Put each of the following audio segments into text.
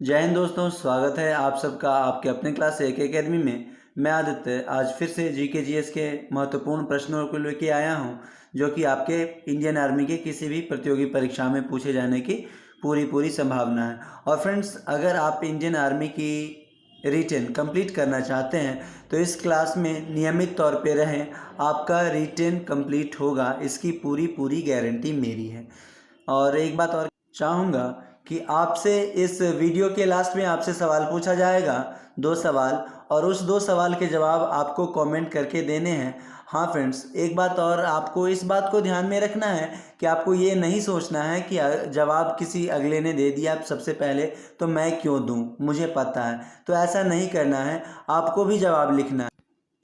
जय हिंद दोस्तों, स्वागत है आप सबका आपके अपने क्लास एक एकेडमी में। मैं आदित्य आज फिर से जीके जीएस के महत्वपूर्ण प्रश्नों को लेके आया हूं, जो कि आपके इंडियन आर्मी के किसी भी प्रतियोगी परीक्षा में पूछे जाने की पूरी संभावना है। और फ्रेंड्स, अगर आप इंडियन आर्मी की रिटेन कंप्लीट करना चाहते हैं तो इस क्लास में नियमित तौर पे रहें, आपका रिटेन कंप्लीट होगा, इसकी पूरी गारंटी मेरी है। और एक बात और चाहूँगा कि आपसे इस वीडियो के लास्ट में आपसे सवाल पूछा जाएगा, 2 सवाल, और उस 2 सवाल के जवाब आपको कमेंट करके देने हैं। हाँ फ्रेंड्स, एक बात और आपको इस बात को ध्यान में रखना है कि आपको ये नहीं सोचना है कि जवाब किसी अगले ने दे दिया सबसे पहले तो मैं क्यों दूँ, मुझे पता है। तो ऐसा नहीं करना है, आपको भी जवाब लिखना है।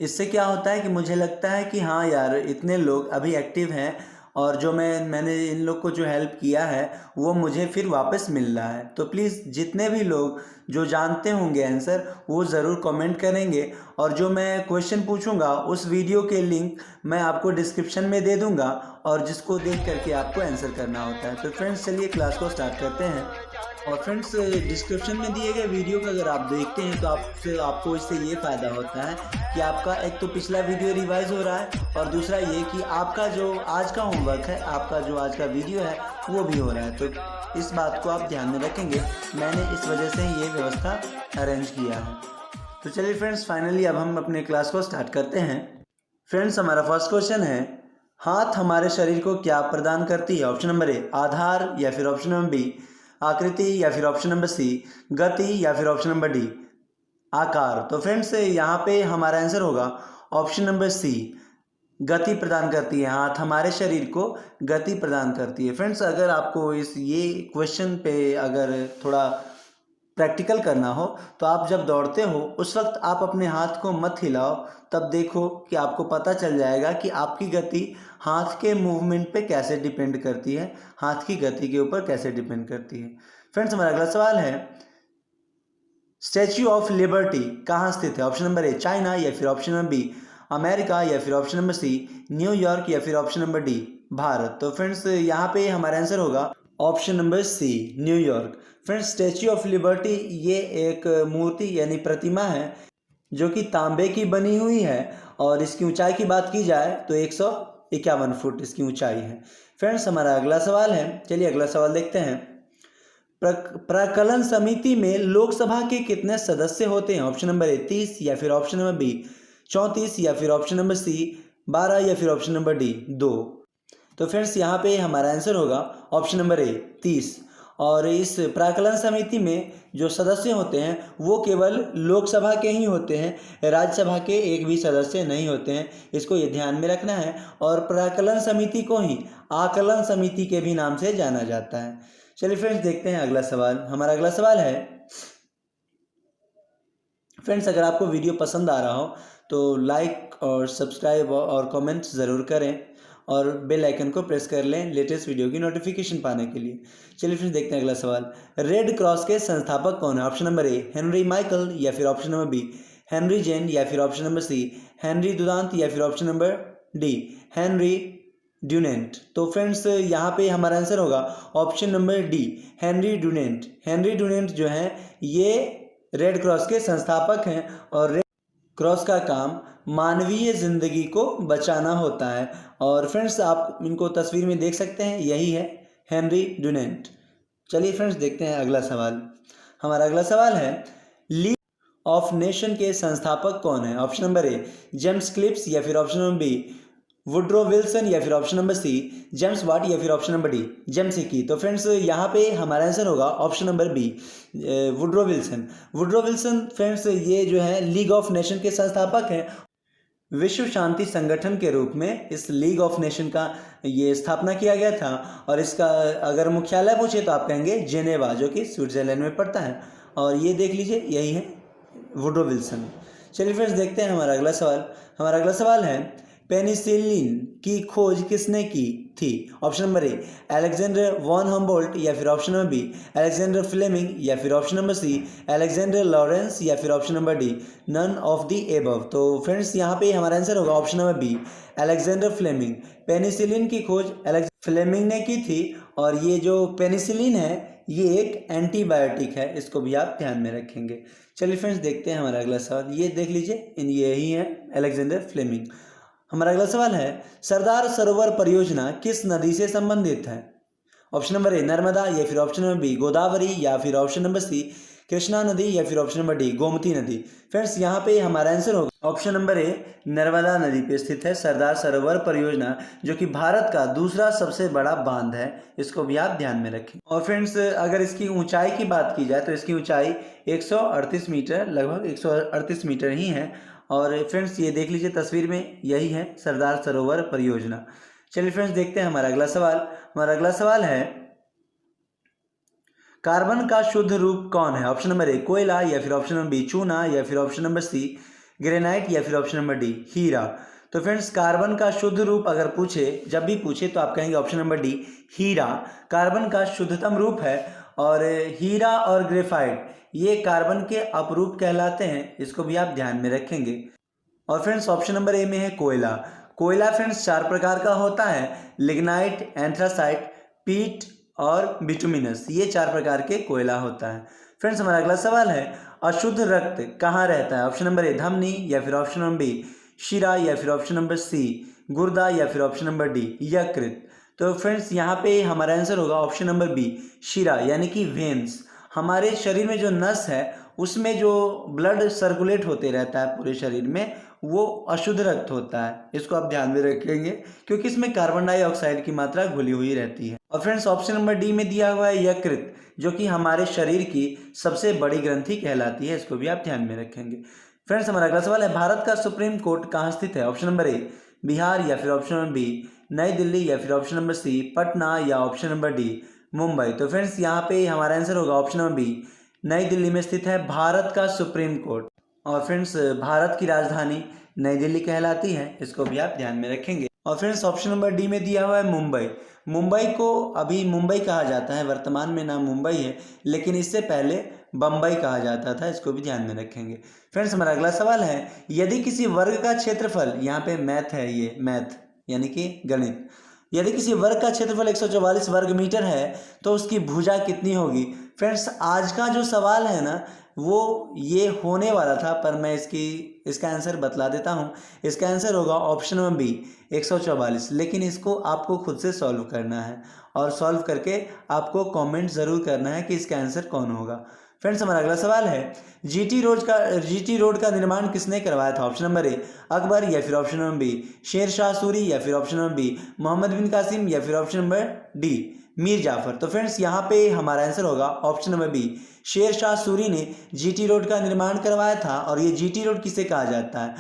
इससे क्या होता है कि मुझे लगता है कि हाँ यार, इतने लोग अभी एक्टिव हैं और जो मैंने इन लोग को जो हेल्प किया है वो मुझे फिर वापस मिल रहा है। तो प्लीज़ जितने भी लोग जो जानते होंगे आंसर वो ज़रूर कमेंट करेंगे, और जो मैं क्वेश्चन पूछूंगा उस वीडियो के लिंक मैं आपको डिस्क्रिप्शन में दे दूंगा, और जिसको देख करके आपको आंसर करना होता है। तो फ्रेंड्स, चलिए क्लास को स्टार्ट करते हैं। और फ्रेंड्स, डिस्क्रिप्शन में दिए गए वीडियो को अगर आप देखते हैं तो आपको इससे ये फ़ायदा होता है कि आपका एक तो पिछला वीडियो रिवाइज हो रहा है, और दूसरा ये कि आपका जो आज का होमवर्क है, आपका जो आज का वीडियो है वो भी हो रहा है। तो इस बात को आप ध्यान में रखेंगे, मैंने इस वजह से ये व्यवस्था अरेंज किया है। तो चलिए फ्रेंड्स, फाइनली अब हम अपने क्लास को स्टार्ट करते हैं। फ्रेंड्स, हमारा फर्स्ट क्वेश्चन है, हाथ हमारे शरीर को क्या प्रदान करती है? ऑप्शन नंबर ए आधार, या फिर ऑप्शन नंबर बी आकृति, या फिर ऑप्शन नंबर सी गति, या फिर ऑप्शन नंबर डी आकार। तो फ्रेंड्स, यहाँ पे हमारा आंसर होगा ऑप्शन नंबर सी, गति प्रदान करती है। हाथ हमारे शरीर को गति प्रदान करती है। फ्रेंड्स, अगर आपको ये क्वेश्चन पे अगर थोड़ा प्रैक्टिकल करना हो तो आप जब दौड़ते हो उस वक्त आप अपने हाथ को मत हिलाओ, तब देखो कि आपको पता चल जाएगा कि आपकी गति हाथ के मूवमेंट पे कैसे डिपेंड करती है, हाथ की गति के ऊपर कैसे डिपेंड करती है। फ्रेंड्स, हमारा अगला सवाल है, स्टैच्यू ऑफ लिबर्टी कहाँ स्थित है? ऑप्शन नंबर ए चाइना, या फिर ऑप्शन नंबर बी अमेरिका, या फिर ऑप्शन नंबर सी न्यूयॉर्क, या फिर ऑप्शन नंबर डी भारत। तो फ्रेंड्स, यहाँ पे हमारा आंसर होगा option number C New York. Friends, statue of Liberty ये एक मूर्ति यानी प्रतिमा है जो कि तांबे की बनी हुई है, और इसकी ऊंचाई की बात की जाए तो 151 फुट इसकी ऊंचाई है। फ्रेंड्स, हमारा अगला सवाल है, चलिए अगला सवाल देखते हैं। प्राक्कलन समिति में लोकसभा के कितने सदस्य होते हैं? ऑप्शन नंबर ए 30, या फिर ऑप्शन नंबर बी 34, या फिर ऑप्शन नंबर सी 12, या फिर ऑप्शन नंबर डी 2। तो फ्रेंड्स, यहाँ पे हमारा आंसर होगा ऑप्शन नंबर ए 30। और इस प्राक्कलन समिति में जो सदस्य होते हैं वो केवल लोकसभा के ही होते हैं, राज्यसभा के एक भी सदस्य नहीं होते हैं, इसको ये ध्यान में रखना है। और प्राक्कलन समिति को ही आकलन समिति के भी नाम से जाना जाता है। चलिए फ्रेंड्स, देखते हैं अगला सवाल। हमारा अगला सवाल है, फ्रेंड्स, अगर आपको वीडियो पसंद आ रहा हो तो लाइक और सब्सक्राइब और कमेंट ज़रूर करें, और बेल आइकन को प्रेस कर लें लेटेस्ट वीडियो की नोटिफिकेशन पाने के लिए। चलिए फ्रेंड्स, देखते हैं अगला सवाल। रेड क्रॉस के संस्थापक कौन है? Option number A Henry Michael, या फिर ऑप्शन नंबर बी हेनरी जेन, या फिर ऑप्शन नंबर सी हेनरी दुदांत, या फिर option number D Henry Dunant. तो फ्रेंड्स, यहाँ पे हमारा आंसर होगा option number D Henry Dunant. Henry Dunant जो हैं ये रेड क्रॉस के संस्थापक हैं, और रेड क्रॉस का काम मानवीय ज़िंदगी को बचाना होता है। और फ्रेंड्स, आप इनको तस्वीर में देख सकते हैं, यही है हेनरी ड्यूनेंट। चलिए फ्रेंड्स, देखते हैं अगला सवाल। हमारा अगला सवाल है, लीग ऑफ नेशन के संस्थापक कौन है? Option number A James Clips, या फिर option number B Woodrow Wilson, या फिर option number C James Watt, या फिर option number D James Hickey. तो फ्रेंड्स, यहाँ पे हमारा आंसर होगा option number B Woodrow Wilson. Woodrow Wilson friends ये जो है लीग ऑफ नेशन के संस्थापक हैं। विश्व शांति संगठन के रूप में इस लीग ऑफ नेशन का ये स्थापना किया गया था, और इसका अगर मुख्यालय पूछे तो आप कहेंगे जेनेवा, जो कि स्विट्जरलैंड में पड़ता है। और ये देख लीजिए, यही है वुड्रो विल्सन। चलिए फ्रेंड्स, देखते हैं हमारा अगला सवाल। हमारा अगला सवाल है, पेनिसिलिन की खोज किसने की थी? Option number A Alexander von Humboldt, या फिर option number B Alexander Fleming, या फिर option number C Alexander Lawrence, या फिर option number D none of the above. तो फ्रेंड्स, यहाँ पे हमारा आंसर होगा option number B Alexander Fleming. Penicillin की खोज फ्लेमिंग ने की थी, और ये जो पेनिसिलिन है ये एक एंटीबायोटिक है, इसको भी आप ध्यान में रखेंगे। चलिए फ्रेंड्स देखते हैं हमारा अगला सवाल। ये देख लीजिए, यही है अलेक्जेंडर फ्लेमिंग। हमारा अगला सवाल है, सरदार सरोवर परियोजना किस नदी से संबंधित है? ऑप्शन नंबर ए नर्मदा, या फिर ऑप्शन नंबर बी गोदावरी, या फिर ऑप्शन नंबर सी कृष्णा नदी, या फिर ऑप्शन नंबर डी गोमती नदी। फ्रेंड्स यहाँ पे हमारा आंसर होगा ऑप्शन नंबर ए नर्मदा नदी पे स्थित है सरदार सरोवर परियोजना, जो कि भारत का दूसरा सबसे बड़ा बांध है, इसको भी आप ध्यान में रखें। और फ्रेंड्स अगर इसकी ऊंचाई की बात की जाए तो इसकी ऊंचाई 138 मीटर, लगभग 138 मीटर ही है। और फ्रेंड्स ये देख लीजिए तस्वीर में, यही है सरदार सरोवर परियोजना। चलिए फ्रेंड्स देखते हैं हमारा अगला सवाल। हमारा अगला सवाल है, कार्बन का शुद्ध रूप कौन है? ऑप्शन नंबर ए कोयला, या फिर ऑप्शन नंबर बी चूना, या फिर ऑप्शन नंबर सी ग्रेनाइट, या फिर ऑप्शन नंबर डी हीरा। तो फ्रेंड्स कार्बन का शुद्ध रूप अगर पूछे, जब भी पूछे तो आप कहेंगे ऑप्शन नंबर डी हीरा कार्बन का शुद्धतम रूप है। और हीरा और ग्रेफाइट ये कार्बन के अपरूप कहलाते हैं, इसको भी आप ध्यान में रखेंगे। और फ्रेंड्स ऑप्शन नंबर ए में है कोयला। कोयला फ्रेंड्स 4 प्रकार का होता है, लिग्नाइट, एंथ्रासाइट, पीट और बिटुमिनस, ये 4 प्रकार के कोयला होता है। फ्रेंड्स हमारा अगला सवाल है, अशुद्ध रक्त कहाँ रहता है? ऑप्शन नंबर ए धमनी, या फिर ऑप्शन नंबर बी शिरा, या फिर ऑप्शन नंबर सी गुर्दा, या फिर ऑप्शन नंबर डी यकृत। तो फ्रेंड्स यहाँ पे हमारा आंसर होगा ऑप्शन नंबर बी शिरा, यानी कि वेन्स। हमारे शरीर में जो नस है उसमें जो ब्लड सर्कुलेट होते रहता है पूरे शरीर में, वो अशुद्ध रक्त होता है, इसको आप ध्यान में रखेंगे क्योंकि इसमें कार्बन डाइऑक्साइड की मात्रा घुली हुई रहती है। और फ्रेंड्स ऑप्शन नंबर डी में दिया हुआ है यकृत, जो कि हमारे शरीर की सबसे बड़ी ग्रंथि कहलाती है, इसको भी आप ध्यान में रखेंगे। फ्रेंड्स हमारा अगला सवाल है, भारत का सुप्रीम कोर्ट कहाँ स्थित है? ऑप्शन नंबर ए बिहार, या फिर ऑप्शन नंबर बी नई दिल्ली, या फिर ऑप्शन नंबर सी पटना, या ऑप्शन नंबर डी मुंबई। तो फ्रेंड्स यहाँ पे हमारा आंसर होगा ऑप्शन नंबर बी नई दिल्ली में स्थित है भारत का सुप्रीम कोर्ट। और फ्रेंड्स भारत की राजधानी नई दिल्ली कहलाती है, इसको भी आप ध्यान में रखेंगे। और फ्रेंड्स ऑप्शन नंबर डी में दिया हुआ है मुंबई। मुंबई को अभी मुंबई कहा जाता है, वर्तमान में नाम मुंबई है, लेकिन इससे पहले बम्बई कहा जाता था, इसको भी ध्यान में रखेंगे। फ्रेंड्स हमारा अगला सवाल है, यदि किसी वर्ग का क्षेत्रफल, यहाँ पे मैथ है, ये मैथ यानी कि गणित, यदि किसी वर्ग का क्षेत्रफल 144 वर्ग मीटर है तो उसकी भुजा कितनी होगी? फ्रेंड्स आज का जो सवाल है ना वो ये होने वाला था, पर मैं इसका आंसर बतला देता हूँ। इसका आंसर होगा ऑप्शन नंबर बी 144, लेकिन इसको आपको खुद से सॉल्व करना है और सॉल्व करके आपको कमेंट ज़रूर करना है कि इसका आंसर कौन होगा। फ्रेंड्स हमारा अगला सवाल है, जीटी रोड का निर्माण किसने करवाया था? ऑप्शन नंबर ए अकबर, या फिर option number B Sher Shah Suri, या फिर option number B Mohammad bin Qasim, या फिर option number D Mir Jafar. तो फ्रेंड्स यहाँ पे हमारा आंसर होगा option number B Sher Shah Suri ने जीटी रोड का निर्माण करवाया था। और ये जीटी रोड किसे कहा जाता है?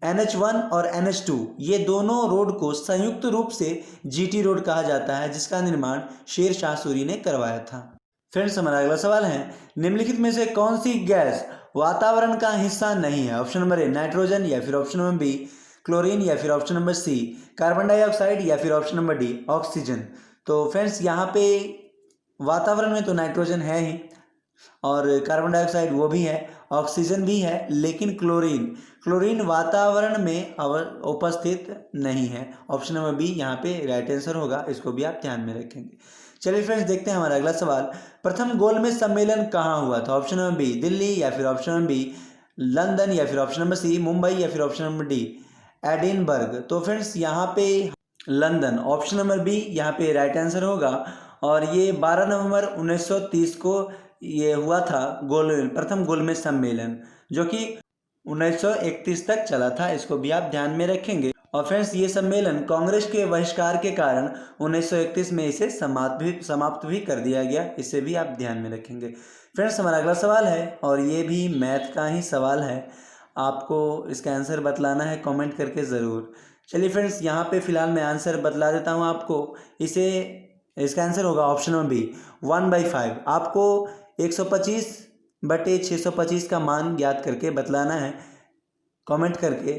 NH1 और NH2 ये दोनों रोड को संयुक्त रूप से जीटी रोड कहा जाता है, जिसका निर्माण शेर शाह सूरी ने करवाया था। फ्रेंड्स हमारा अगला सवाल है, निम्नलिखित में से कौन सी गैस वातावरण का हिस्सा नहीं है? ऑप्शन नंबर ए नाइट्रोजन, या फिर ऑप्शन नंबर बी क्लोरीन, या फिर option number C carbon dioxide, या फिर ऑप्शन नंबर डी ऑक्सीजन। तो फ्रेंड्स यहाँ पे वातावरण में तो नाइट्रोजन है ही, और कार्बन डाइऑक्साइड वो भी है, ऑक्सीजन भी है, लेकिन क्लोरीन वातावरण में उपस्थित नहीं है। ऑप्शन नंबर बी यहाँ पे राइट आंसर होगा, इसको भी आप ध्यान में रखेंगे। चलिए फ्रेंड्स देखते हैं हमारा अगला सवाल, प्रथम गोलमेज सम्मेलन कहाँ हुआ था? ऑप्शन नंबर बी दिल्ली, या फिर ऑप्शन नंबर बी लंदन, या फिर ऑप्शन नंबर सी मुंबई, या फिर ऑप्शन नंबर डी एडिनबर्ग। तो फ्रेंड्स यहाँ पे लंदन, ऑप्शन नंबर बी यहाँ पे राइट आंसर होगा। और ये 12 नवंबर 1930 को ये हुआ था प्रथम गोलमेज सम्मेलन, जो कि 1931 तक चला था, इसको भी आप ध्यान में रखेंगे। और फ्रेंड्स ये सम्मेलन कांग्रेस के बहिष्कार के कारण 1931 में इसे समाप्त भी कर दिया गया, इसे भी आप ध्यान में रखेंगे। फ्रेंड्स हमारा अगला सवाल है, और ये भी मैथ का ही सवाल है, आपको इसका आंसर बतलाना है कमेंट करके ज़रूर। चलिए फ्रेंड्स यहाँ पे फिलहाल मैं आंसर बतला देता हूँ आपको। इसका आंसर होगा ऑप्शन नंबर बी 1/5। आपको 125/625 का मान ज्ञात करके बतलाना है कमेंट करके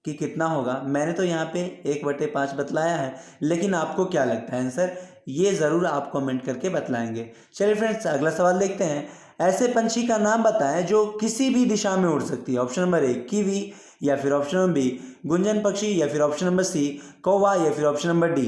कि कितना होगा। मैंने तो यहाँ पे 1/5 बतलाया है, लेकिन आपको क्या लगता है आंसर, ये ज़रूर आप कमेंट करके बतलाएंगे। चलिए फ्रेंड्स अगला सवाल देखते हैं, ऐसे पंछी का नाम बताएं जो किसी भी दिशा में उड़ सकती है? ऑप्शन नंबर ए कीवी, या फिर ऑप्शन नंबर बी गुंजन पक्षी, या फिर ऑप्शन नंबर सी कौवा, या फिर ऑप्शन नंबर डी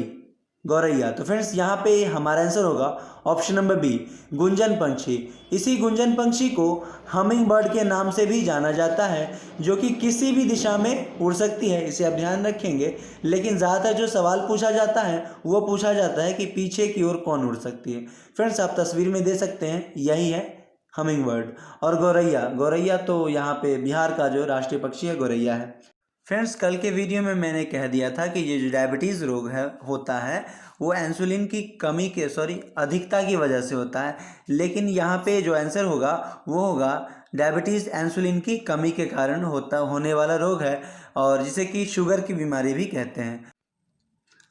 गौरैया। तो फ्रेंड्स यहाँ पे हमारा आंसर होगा ऑप्शन नंबर बी, गुंजन पंछी। इसी गुंजन पंछी को हमिंग बर्ड के नाम से भी जाना जाता है, जो कि किसी भी दिशा में उड़ सकती है, इसे आप ध्यान रखेंगे। लेकिन ज़्यादातर जो सवाल पूछा जाता है वो पूछा जाता है कि पीछे की ओर कौन उड़ सकती है। फ्रेंड्स आप तस्वीर में दे सकते हैं, यही है हमिंग बर्ड। और गौरैया, गौरैया तो यहाँ पे बिहार का जो राष्ट्रीय पक्षी है गौरैया है। फ्रेंड्स कल के वीडियो में मैंने कह दिया था कि ये जो डायबिटीज़ रोग है होता है वो इंसुलिन की कमी के अधिकता की वजह से होता है। लेकिन यहाँ पे जो आंसर होगा वो होगा डायबिटीज़ इंसुलिन की कमी के कारण होने वाला रोग है, और जिसे कि शुगर की बीमारी भी कहते हैं।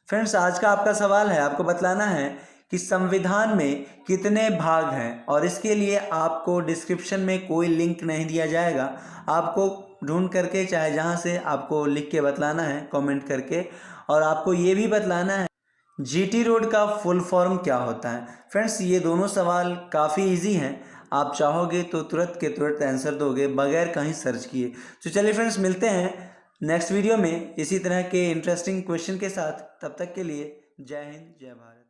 फ्रेंड्स आज का आपका सवाल है, आपको बतलाना है कि संविधान में कितने भाग हैं, और इसके लिए आपको डिस्क्रिप्शन में कोई लिंक नहीं दिया जाएगा। आपको ढूंढ करके चाहे जहां से आपको लिख के बतलाना है कमेंट करके, और आपको ये भी बतलाना है जीटी रोड का फुल फॉर्म क्या होता है। फ्रेंड्स ये दोनों सवाल काफ़ी इजी हैं, आप चाहोगे तो तुरंत के तुरंत आंसर दोगे बगैर कहीं सर्च किए। तो चलिए फ्रेंड्स मिलते हैं नेक्स्ट वीडियो में इसी तरह के इंटरेस्टिंग क्वेश्चन के साथ। तब तक के लिए जय हिंद जय भारत।